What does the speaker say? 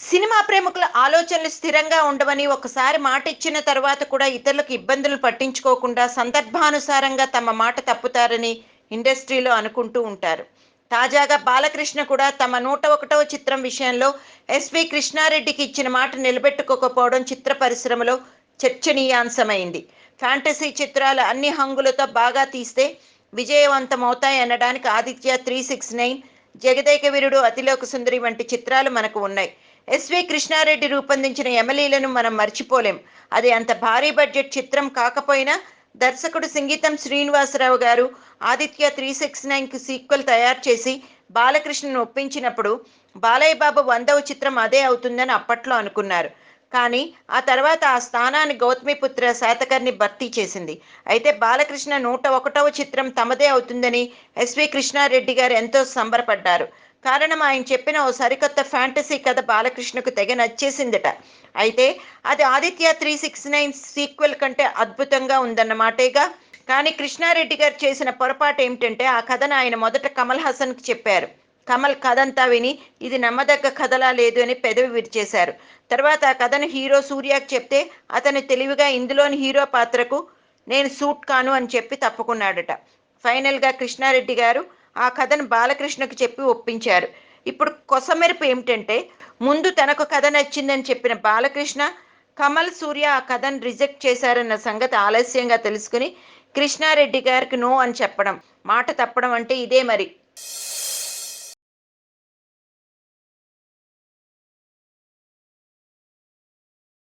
Cinema ప్రేమికుల ఆలోచనలు స్థిరంగా ఉండవని, ఒకసారి మాట ఇచ్చిన తర్వాత కూడా ఇతరులకు ఇబ్బందులు పట్టించుకోకుండా సందర్భానుసారంగా తమ మాట తప్పుతారని ఇండస్ట్రీలో అనుకుంటూ ఉంటారు. తాజాగా బాలకృష్ణ కూడా తమ 101వ చిత్రం విషయంలో ఎస్వి కృష్ణారెడ్డికి ఇచ్చిన మాట నిలబెట్టుకోకపోవడం చిత్ర పరిశ్రమలో చర్చనీయాంశమైంది. ఫ్యాంటసీ చిత్రాలు అన్ని హంగులతో బాగా తీస్తే విజయవంతమవుతాయనడానికి ఆదిత్య 369, జగదేక వీరుడు, అతిలోక సుందరి వంటి చిత్రాలు మనకు ఉన్నాయి. ఎస్వి కృష్ణారెడ్డి రూపొందించిన యమలీలను మనం మర్చిపోలేం. అది అంత భారీ బడ్జెట్ చిత్రం కాకపోయినా దర్శకుడు సింగీతం శ్రీనివాసరావు గారు ఆదిత్య 369కి సీక్వెల్ తయారు చేసి బాలకృష్ణను ఒప్పించినప్పుడు బాలయ్య బాబు 100వ చిత్రం అదే అవుతుందని అప్పట్లో అనుకున్నారు. కానీ ఆ తర్వాత ఆ స్థానాన్ని గౌతమిపుత్ర శాతకర్ణి భర్తీ చేసింది. అయితే బాలకృష్ణ 101వ చిత్రం తమదే అవుతుందని ఎస్వి కృష్ణారెడ్డి గారు ఎంతో సంబరపడ్డారు. కారణం ఆయన చెప్పిన ఓ సరికొత్త ఫ్యాంటసీ కథ బాలకృష్ణకు తెగ నచ్చేసిందట. అయితే అది ఆదిత్య 369 సీక్వెల్ కంటే అద్భుతంగా ఉందన్నమాటేగా. కానీ కృష్ణారెడ్డి గారు చేసిన పొరపాటు ఏమిటంటే ఆ కథను ఆయన మొదట కమల్ హాసన్కి చెప్పారు. కమల్ కథంతా విని ఇది నమ్మదగ్గ కథలా లేదు అని పెదవి విరిచేశారు. తర్వాత ఆ కథను హీరో సూర్యకి చెప్తే అతను తెలివిగా ఇందులోని హీరో పాత్రకు నేను సూట్ కాను అని చెప్పి తప్పుకున్నాడట. ఫైనల్గా కృష్ణారెడ్డి గారు ఆ కథను బాలకృష్ణకు చెప్పి ఒప్పించారు. ఇప్పుడు కొసమెరుపు ఏమిటంటే ముందు తనకు కథ నచ్చిందని చెప్పిన బాలకృష్ణ కమల్, సూర్య ఆ కథను రిజెక్ట్ చేశారన్న సంగతి ఆలస్యంగా తెలుసుకుని కృష్ణారెడ్డి గారికి నో అని చెప్పడం, మాట తప్పడం అంటే ఇదే మరి.